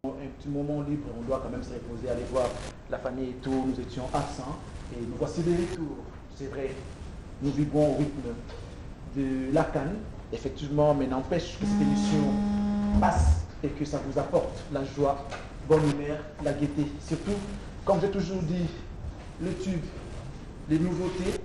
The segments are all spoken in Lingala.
Un petit moment libre, on doit quand même se reposer, aller voir la famille et tout. Nous étions absents et nous voici de retour. C'est vrai, nous vibrons au rythme de la canne, effectivement, mais n'empêche que cette émission passe et que ça vous apporte la joie, bonne humeur, la gaieté. Surtout, comme j'ai toujours dit, le tube, les nouveautés,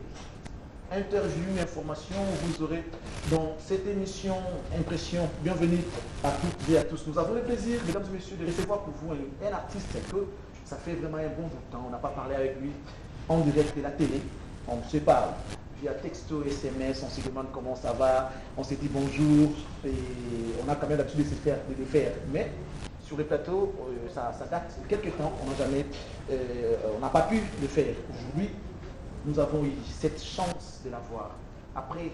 interviews, informations, vous aurez dans cette émission Impression. Bienvenue à toutes et à tous. Nous avons le plaisir, mesdames et messieurs, de recevoir pour vous un artiste que ça fait vraiment un bon bout de temps. On n'a pas parlé avec lui en direct de la télé. On se parle via texto, SMS, on se demande comment ça va, on se dit bonjour et on a quand même l'habitude de le faire. Mais sur les plateaux, ça date de quelques temps, on n'a pas pu le faire. Aujourd'hui, nous avons eu cette chance de l'avoir. Après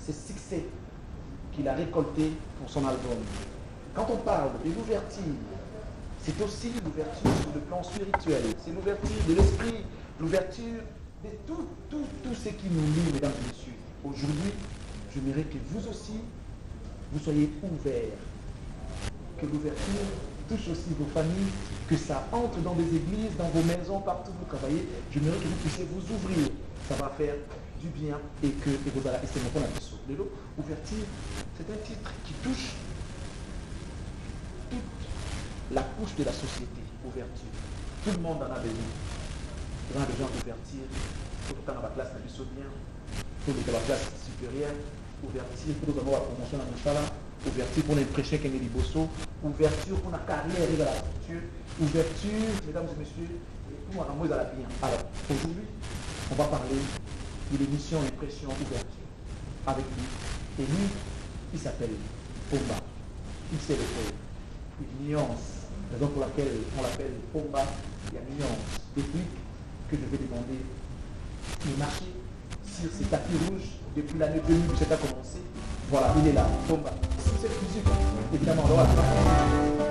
ce succès qu'il a récolté pour son album. Quand on parle de l'ouverture, c'est aussi l'ouverture sur le plan spirituel. C'est l'ouverture de l'esprit, l'ouverture de tout ce qui nous lie, mesdames et messieurs. Aujourd'hui, j'aimerais que vous aussi, vous soyez ouverts. Que l'ouverture touche aussi vos familles, que ça entre dans des églises, dans vos maisons, partout où vous travaillez. J'aimerais que vous puissiez vous ouvrir. Ça va faire du bien et que vous allez essayer de la question. De l'eau, ouverture, c'est un titre qui touche toute la couche de la société. Ouverture. Tout le monde en a besoin. On a besoin d'ouverture. Tout le temps dans la classe, on a bien. Tout le temps dans la classe supérieure. Ouverture pour nous avoir la promotion dans le salon. Ouverture pour l'impression qu'il y a des bossos, ouverture pour la carrière de la culture, ouverture, mesdames et messieurs, pour un amour à la bien. Alors, aujourd'hui, on va parler de l'émission Impression Ouverture avec lui. Et lui, il s'appelle Pomba. Il sait le faire. Une nuance, la raison pour laquelle on l'appelle Pomba, il y a une nuance technique que je vais demander. Il marchait sur ces tapis rouges depuis l'année 2000 que ça a commencé. Voilà, il est là, Pomba. Cette musique, évidemment, voilà.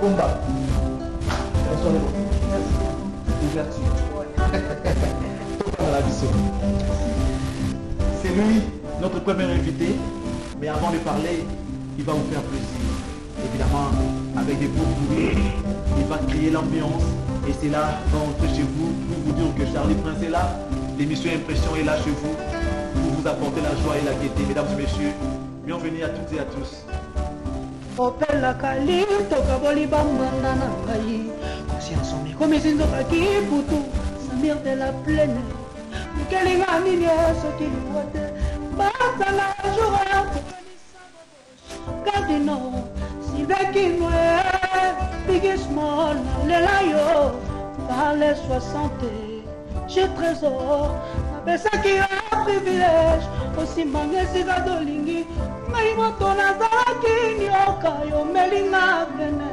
Pomba. Bonsoir les bons. Ouverture. Dans la vie. C'est lui, notre premier invité. Mais avant de parler, il va vous faire plaisir. Évidemment, avec des beaux bruits, il va créer l'ambiance. Et c'est là, quand chez vous, pour vous dire que Charlie Prince est là. L'émission Impression est là chez vous, pour vous apporter la joie et la gaieté. Mesdames et messieurs, bienvenue à toutes et à tous. Opela kali toka boli bambanda na ngai conscience mi comme sinzoka kiputu samir de la plaine mukelinga nini soki liwate basala jour Cardino Sylvain Biggie Small lela yo dans les 60 j'ai trésor napesaki un privilège aussi mangesika dolingi ngai moto nazalaki nyoka yomelinga bene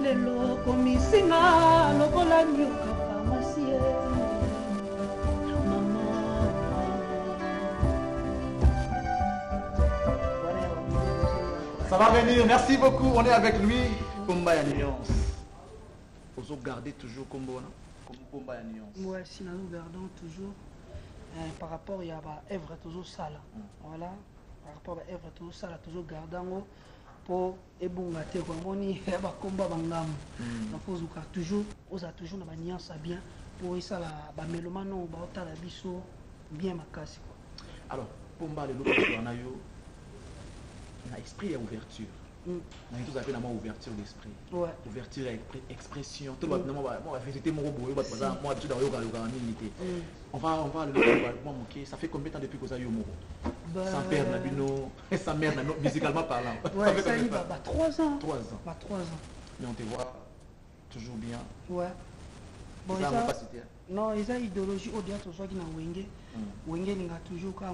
lelo komisinga lokola nyoka pharmacie mama. Ça va venir, merci beaucoup, on est avec lui. Pomba ya nuance. Faut garder toujours Pomba ya nuance. Ouais, sinon nous gardons toujours par rapport à Èvre toujours ça là. Voilà. Par rapport à Èvre toujours ça là, toujours gardant pour ebungate quoi moni ba combat bangam. Donc faut toujours toujours na nuance bien pour ça la ba melomano ba otala biso bien makasi quoi. Alors, Pomba le loto on a yo na esprit et ouverture. On a tous appelé la ouverture d'esprit. Ouais. Ouverture et expression. Tout le monde moi vérité mon robot moi tu dans yoga minité. On va le ça fait combien de temps depuis que vous avez eu moro? Sans père Nabino, sa mère musicalement parlant. Ouais, ça fait 3 ans. 3 ans. 3 ans. Mais on te voit toujours bien. Ouais. Bon, ça va pas citer. Non, ils ont idéologie au diable soit qui na wenge. Wenge ninga toujours ka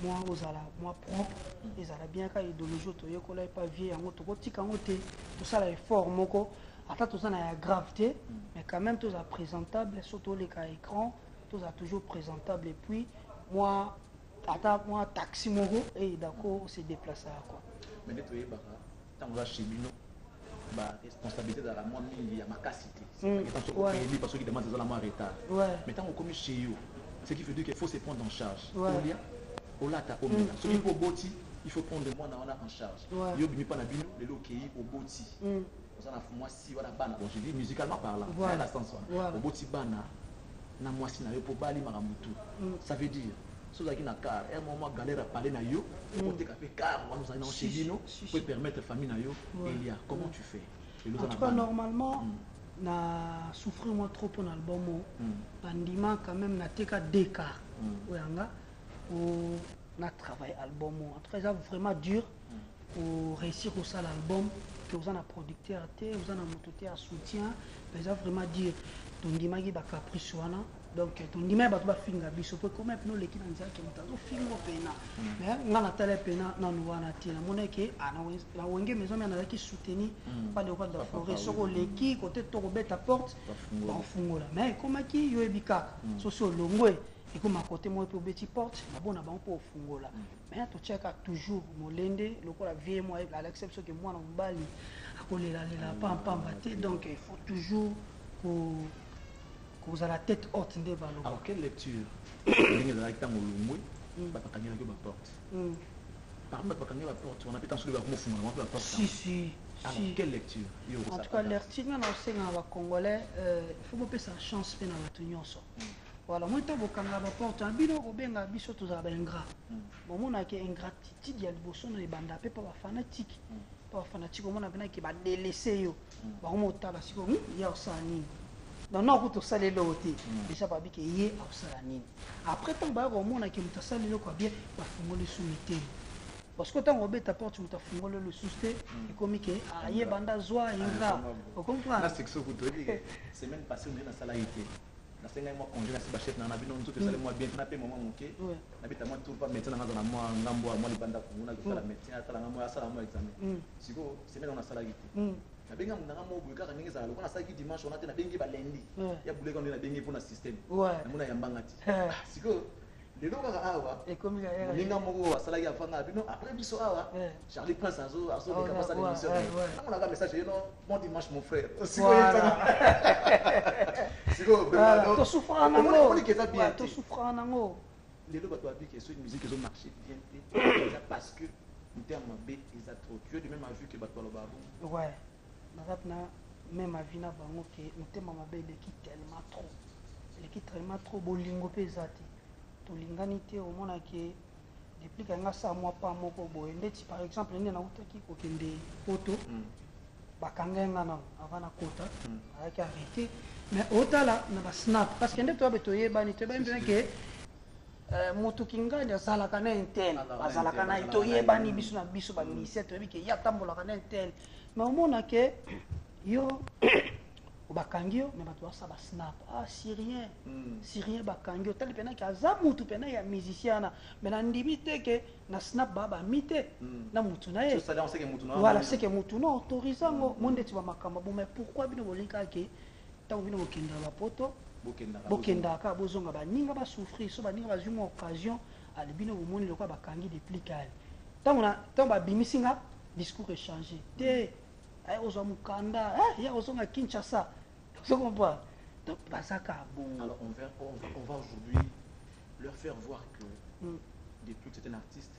moi ozala moi propre, ils ont bien ka idéologie to yekola pas vieux yango to kotika ngote tout ça la effort moko ata tout ça na gravité mais quand même tout ça présentable surtout les cas écran tout ça toujours présentable et puis moi taxi moko et d'accord se déplacer quoi. Mais tu es baka tant on va chez Bino ba responsabilité dans la moi mingi ya makasité. C'est pas parce que demande dans la moi retard. Mais tant on comme chez you, ce qui veut dire qu'il faut se prendre en charge. Il faut prendre moi en charge. Yo bimi pas na bino le lokéi au boti. moi si voilà bana bon je dis musicalement parlant voilà la sens au boti bana na moi si na yo pour bali maramutu ça veut dire ceux qui na car un moment galère à parler na yo pour te faire car moi nous allons chez nous pour permettre famille na yo il y a comment tu fais en tout cas normalement na souffrir moi trop pour l'album bandima quand même na teka deka oyanga ou na travail album en tout cas ça vraiment dur pour réussir au ça l'album que vous en a producteur vous en a mototé à soutien mais ça vraiment dire ton dimagi ba caprice wana donc ton dimagi ba to ba finga biso pour comme nous l'équipe nzaka qui mutazo fingo pena mais ngana tele pena na nous wana tina moneke na wenge maison mais na qui soutenir pas le roi de la forêt soko l'équipe côté to robeta porte ba fungola mais comme qui yo ebika socio longwe et comme à côté moi pour petit porte na bona ba pour fungola mais to check toujours molende lokola vie moi à l'exception que moi na mbali akolela lela pam baté donc il faut toujours que vous avez la tête haute de valeur. Alors quelle lecture vous avez dans molumwe ba pakanya que ba porte par contre pakanya ba porte on a peut-être sur le mouvement on va porte si alors quelle lecture en tout cas lecture na osenga ba congolais il faut que ça chance pe na batunyoso voilà moi to bokanga ba porte bino obenga biso to za ba ingrat bon mona ke ingratitude ya liboso na banda pe pa ba fanatique pa ba fanatique mona bena ke ba délaisser yo ba mo tala siko ya osani donc non ko sale loté déjà pas que yé osala nini après tant ba ko mona ke mutasali lo ko bien ba fungoli soumeté parce que tant obeta porte mutafungolo le souste et comme que ayé banda zoa ingrat vous comprenez là c'est ce que vous dire semaine passée on est dans salarié na senga moi congé na si ba chef na bino nzoto sala moi bien na pe moment moké na bita moi tout pas médecin na na moi ngambo moi libanda kuna ko sala médecin sala moi sala moi examen siko semaine on a salarié na benga mundanga mo buka ka ningi za lokona saki dimanche on a te na bengi ba lundi ya buleka on na bengi pour na système na muna yambanga ti siko lelo kaka awa et comme ninga moko asalaki afanga bino après biso awa Charlie Prince azo beka passer l'émission on a un message non bon dimanche mon frère siko siko bemado to souffrant nango on dit que ça bien to souffrant nango lelo bato abi que c'est une musique qui ont marché bien parce que en termes B ils a trop tu es de même avis que bato lo babo ouais na même avis na bango que en termes mabe qui tellement trop bolingo pe zati to lingani te au mona ke depuis que ngasa moi pas moko boye ndeti par exemple ndena utaki ko kende photo bakangenga na avana kota avec arrêté mais otala na ba snap parce que ndeti to yeba ni te ba mbena ke moto kinga ya sala kana intel bazala kana to yeba ni biso na biso ba ministère to biki ya tambola kana intel mais au mona ke yo bakangio mais bato ça ba snap syrien bakangio tali pena ka za mutu pena ya musicien mais na ndimite ke na snap ba mite na mutu na ye voilà c'est que mutu na autorisant monde ti ba makamba bon mais pourquoi bino bolinka ke tant bino bokenda ba poto bokenda ka bozonga ba ninga ba souffrir so ba ninga ba zuma occasion ali bino bomoni lokwa bakangi depuis kale tant ba bimisinga discours échangé te ay ozo mukanda ya ozonga Kinshasa. Tu comprends? Donc, alors, on va aujourd'hui leur faire voir que depuis que c'est un artiste,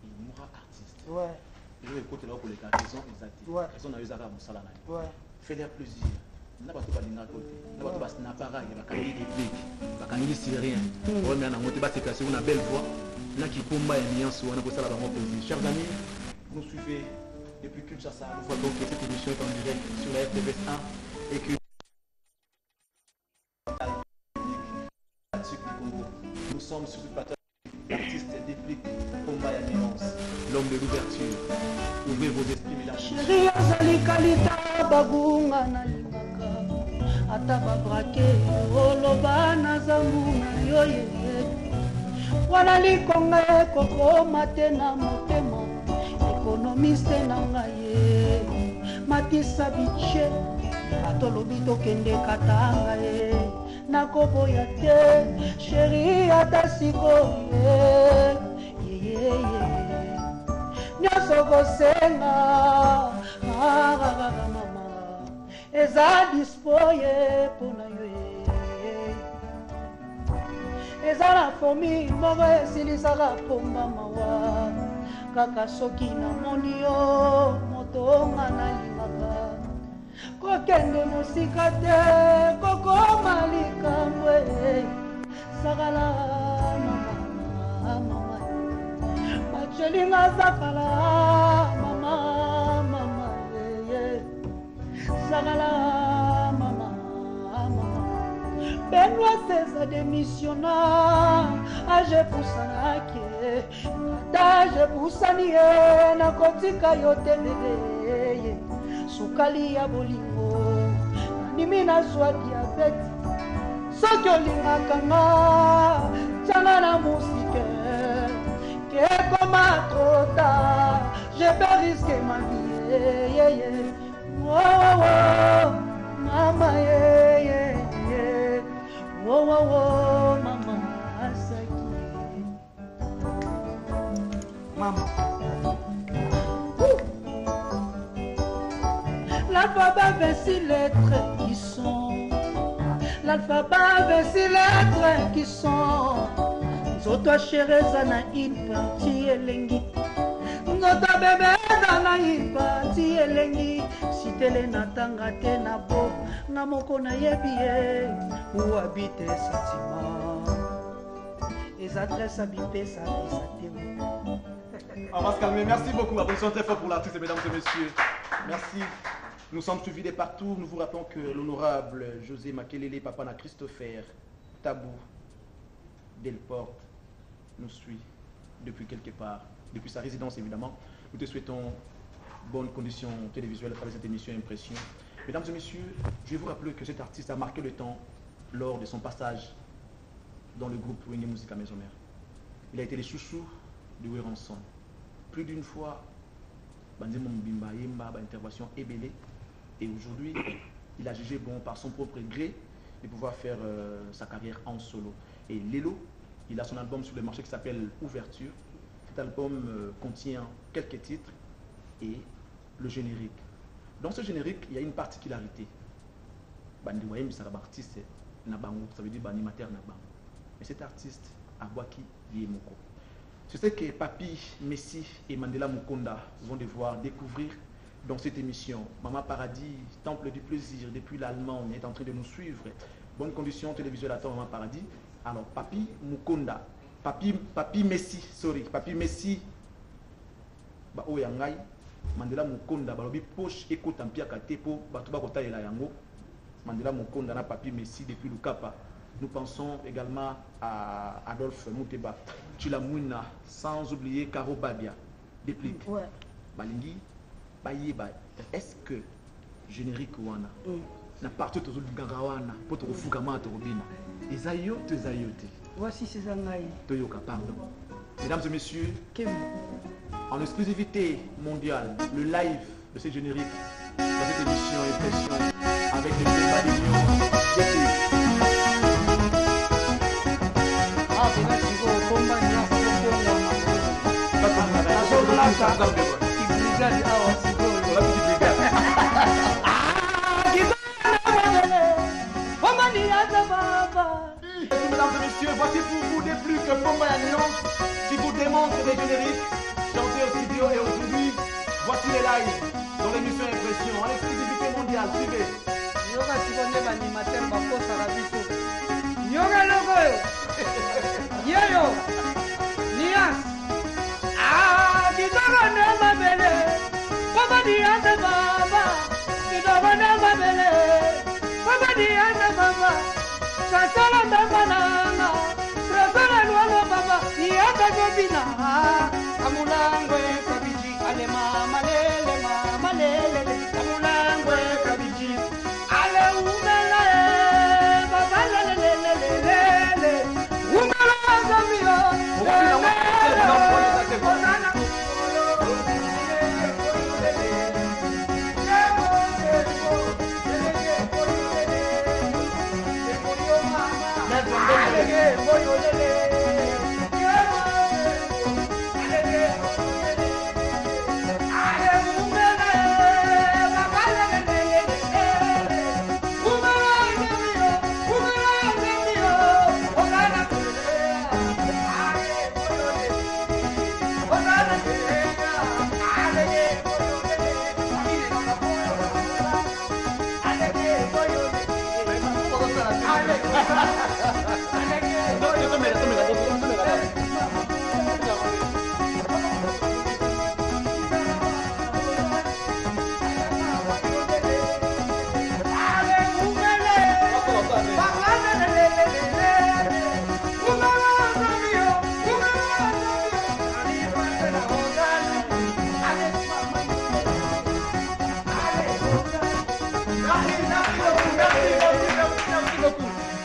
il mourra artiste. Ouais. Je vais écouter là pour les cas, ils ont eu Zara Moussala. Fais-leur plaisir. N'a pas tout à n'a pas tout n'a pas raille, il va candider des plics, il va candider syrien. On met en moté, c'est une belle voix. N'a qui combat et nuance, on a pour ça la plaisir. Chers amis, vous suivez depuis Kinshasa, nous voyons que cette émission est en direct sur la FTV 1 et que nous sommes sur le plateau l'artiste déplique combat et nuance, l'homme de l'ouverture. Ouvrez vos esprits, mesdames. Chérie, azali kalita bagunga na lingaka ata babrake oloba na zambu na yoye wana likonga kokoma te na motema économiste na ngai matisa biche atolobi tokende katanga ye nakoboya te chérie ata sikoye nyonso kosenga mama eza dispoye mpona yo eza na formule moko esilisaka pomba mawa kaka soki namoni yo moto nga nalingaka kende mosika te kokoma likambo sakala mama machelinga sakala mama sakala mama Benoît César démissionna age pusanaki age pusani na kotika yote bebe sukali ya bolingo nimi na zwa diabete soki olingaka nga tianga na musike ke koma trop tard je peux risquer ma vie oh mama oh mama asaki mama l'alphabet 26 lettres qui sont l'alphabet 26 lettres qui sont nzoto shereza na impati elengi nzoto bebe na impati elengi sitele na tanga te na bo na moko na yebi où habite sentiment les adresses habitées ça on va se calmer. Merci beaucoup. Applaudissements très fort pour l'artiste, mesdames et messieurs. Merci. Nous sommes suivis de partout. Nous vous rappelons que l'honorable José Makelele, papa na Christopher Tabou Delporte, nous suit depuis quelque part, depuis sa résidence évidemment. Nous te souhaitons bonnes conditions télévisuelles à travers cette émission Impression. Mesdames et messieurs, je vais vous rappeler que cet artiste a marqué le temps lors de son passage dans le groupe Wenge Musica Maison Mère. Il a été le chouchou de Weranson. Plus d'une fois, Banzemo Mbimba Yemba, intervention ébélée. Et aujourd'hui, il a jugé bon par son propre gré de pouvoir faire sa carrière en solo. Et Lelo, il a son album sur le marché qui s'appelle Ouverture. Cet album contient quelques titres et le générique. Dans ce générique, il y a une particularité. Bandi Wayem Saraba artiste Nabango, ça veut dire animateur Nabango. Mais cet artiste, Abwaki Yemoko. Je sais que Papi, Messi et Mandela Mukonda vont devoir découvrir dans cette émission. Maman Paradis, Temple du Plaisir, depuis l'Allemagne, est en train de nous suivre. Bonne condition télévisuelle à toi, Maman Paradis. Alors, Papi Mukonda, Papi Messi, Papi Messi, Ba Oyangai, Mandela Mukonda, Balobi Poche, Eko Tampia Katepo, Batuba Kota et la Yango, Mandela Mukonda, na Papi Messi depuis le Kapa. Nous pensons également à Adolphe Mouteba, Chilamouina, sans oublier Karo Babia. Déplique. Ouais. Balingi, Bayeba, est-ce que générique Wana n'a partout aux autres Garawana, pour te refuka mata robina. Esayo, te zayote. Voici ces angaïs. Toyoka, pardon. Mesdames et messieurs, Kim. En exclusivité mondiale, le live de ce générique dans cette émission Impression avec le débat des lions. Mesdames et messieurs, voici pour vous des plus que Pomba Yagnon qui vous démontre les génériques chantés au studio et aujourd'hui, voici les lives dans l'émission Impression en exclusivité mondiale. Suivez. Yoga Sibonde Banimateur Bako Sarabiso. Yoga Logo. Yo. Nias. Kidogo Nema Bele. Baba Diante Baba. Kidogo Nema Bele. Baba Diante Baba. Chasala Tabanana. Prefere Lualo Baba. Niante Gobina. Amulangwe Kabiji. Ale mama lele. Amulangwe Kabiji. Ale umela. Baba lele. Umela Zamio.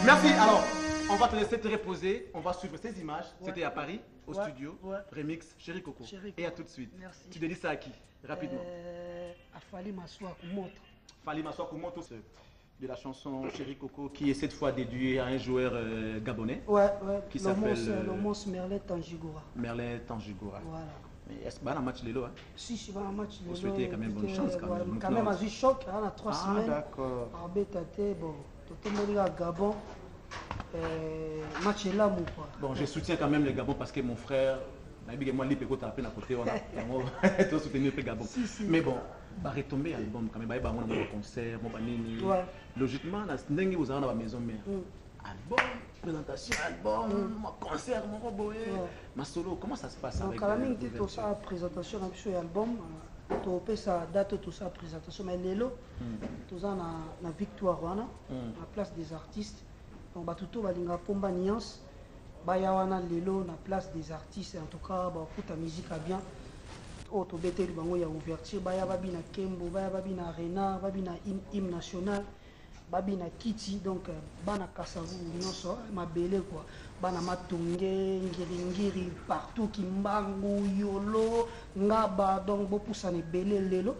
Merci. Alors, on va te laisser te reposer. On va suivre ces images. Ouais. C'était à Paris, au Ouais. studio. Ouais. Remix, Chéri Coco. Chéri Coco. Et à tout de suite. Merci. Tu dédies ça à qui? Rapidement. À Fali Massoua, montre. Fali Massoua Koumoto, de la chanson Chéri Coco qui est cette fois dédiée à un joueur gabonais. Ouais. Qui Le s'appelle monstre Merlet Tangigoura. Merlin Tangigoura. Voilà. Mais est-ce que un match Lelo? Hein? Si, je vais un match. Vous souhaitez quand même bonne chance quand même. Quand même, à ce choc, on a 3 semaines. D'accord. Arbetate, bon, tout le monde à Gabon. Match est là, mon quoi. Bon, je soutiens quand même le Gabon parce que mon frère, moi, il peut à peine à côté, on a soutenu le Gabon. Mais bon, bah retomber album quand même, bah mon concert, mon panini. Logiquement, vous avez dans la maison mère. Album, présentation, album, mon concert, mon robot, ma solo, comment ça se passe avec quand même, tout ça, présentation, un album, tout ça, date, tout ça, présentation, mais Lelo, tout ça, na victoire, la place des artistes. Donc, tout balinga pomba nuance, bayawana Lelo, na place des artistes, en tout cas, ta musique a bien. Oh, to bete bango ya ouverture, baya babi na Kembo, baya babi na Arena, babi na hymne national. Babi na Kiti, donc bana Kasavu nyonso mabele quoi, bana Matonge, Ngiri partout Kimbangu, Yolo, Ngaba, donc beaucoup ça n'est belé lelo.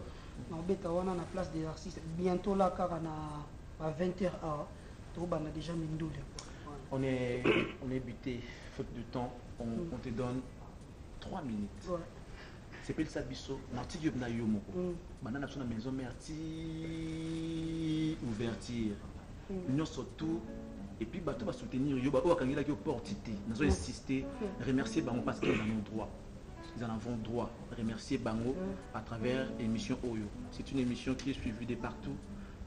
On beta wana na place des artistes bientôt là car à 20h to bana déjà mindoule. On est buté faute de temps, on te donne 3 minutes. Ouais. C'est pas le sabiso, l'article na yo moko. Maintenant na maison merci ouverture. Nous surtout et puis bateau va soutenir yo ba o kangela ki opportunité. Nous allons insister, remercier bango parce qu'ils en ont droit. Ils en ont droit. Remercier bango à travers l'émission Oyo. C'est une émission qui est suivie de partout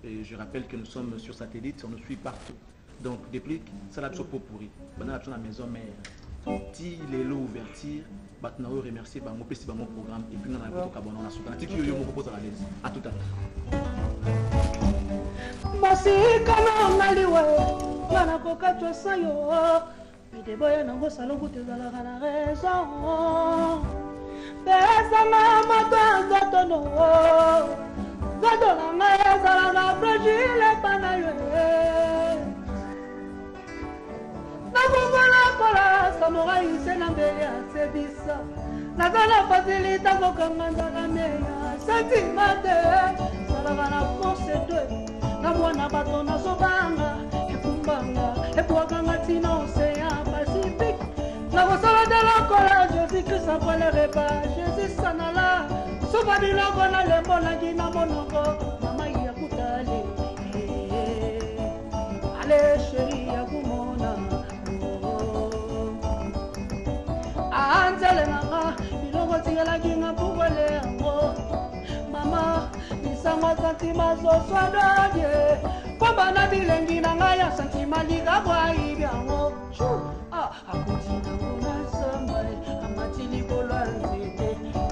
et je rappelle que nous sommes sur satellite, on nous suit partout. Donc depuis ça la pour pourri. Maintenant la maison mère. Si les lots ouverture, maintenant remercier bango petit bango programme et puis nous on a cabana on a soutenu article yo propose à l'aise à tout à l'heure. Basi kana ngaliwe bana kokatwa sayo ide boya nango salongo tezala kana raison pesa mama tanza tono zado na ngaya zala na fragile panayo na kubola kola samurai sena mbele ya sebisa nazala facilita kokanga na meya sentimate zala na force de na mwana bato nazobanga ekumbanga epuakanga tina océan pacifique nakosala de lokola jésus krist akolerepa jésus sanala soba biloko na lembolaki na monoko mama ya kutale ale sheri ya kumona anzele nanga biloko tingelaki nga pukole yango mama sango santima zoswadadie komba na bilengi na ngai ya santima likabwai byango akuti nango na samba amati likolo ya nzete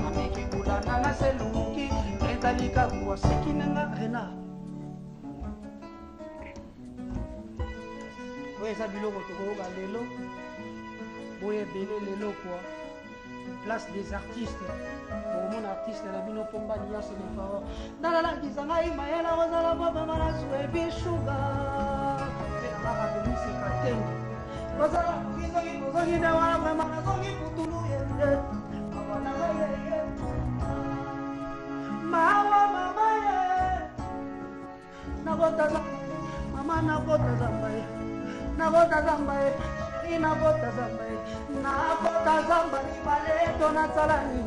ameki kulana na seluki ezalika kuwa seki nanga rena oyo eza biloko tokoyoka lelo boye ebele lelo kwa place des artistes. Mon artiste la bino pomba ni yaso ni fao. Nalala kizanga imayela ozala baba mara swebi sugar. Fera ka de musique atengi. Ozala kizogi na wala mama na zogi putulu yende. Mama na ye. Mama ye. Nagota mama nagota zambaye. Nagota zambaye. Inagota zambaye. Nagota zambaye paleto na salani.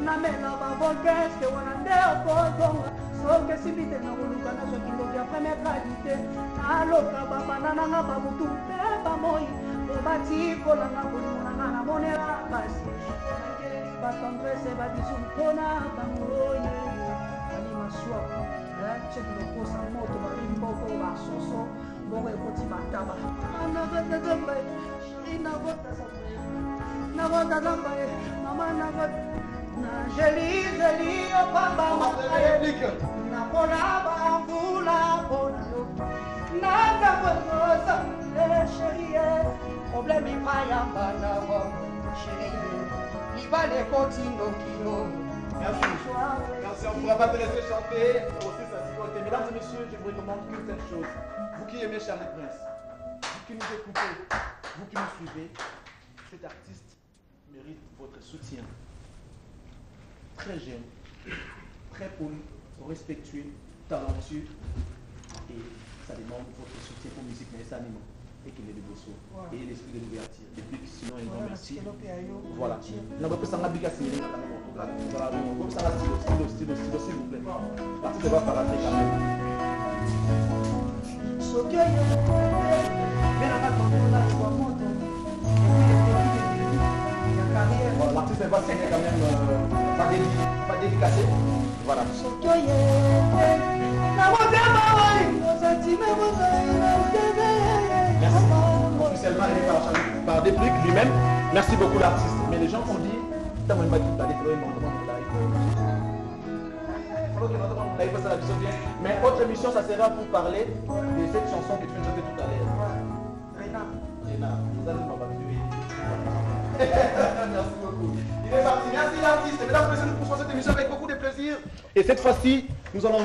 Namena babokeske wana nde okozonga soki simite na koluka na soki ya première qualité naloka babanananga babutu mpe bamoi obatikolanga bolingo nanga namonela pasi batendrese babisu mpona bangoye ali maswa ceki lokosa moto balimboko basoso mboko ekoti bataba nagotazambaye nagotazambaye mama nagota Jeli, oh papa, na kolaba mbula bono, na kabonosa, chérie, problème imaya bana wa, chérie, libale contino kilo. Merci, on ne pourra pas te laisser chanter, aussi ça se côté. Mesdames et messieurs, je vous recommande qu'une seule chose. Vous qui aimez Charles Prince, qui nous écoutez, vous qui nous suivez, cet artiste mérite votre soutien. Très jeune, très poli, respectueux, talentueux, et ça demande votre soutien pour musique, mais ça anime. Et qu'il ait le beau et l'esprit de l'ouverture. Depuis que sinon, un grand merci. Voilà. Non, mais ça n'a pas s'il vous plaît. L'artiste va parler quand même. L'artiste va signer quand même, pas dédicacé. Voilà. Merci. Officiellement par Déplique lui-même. Merci beaucoup l'artiste. Mais les gens ont dit, mais autre émission, ça sera pour parler de cette chanson que tu viens de chanter tout à l'heure. Réna, vous allez m'abattuer. Merci beaucoup. Il est parti. Merci l'artiste. Mesdames et messieurs, nous poursuivons cette émission avec beaucoup de plaisir. Et cette fois-ci, nous allons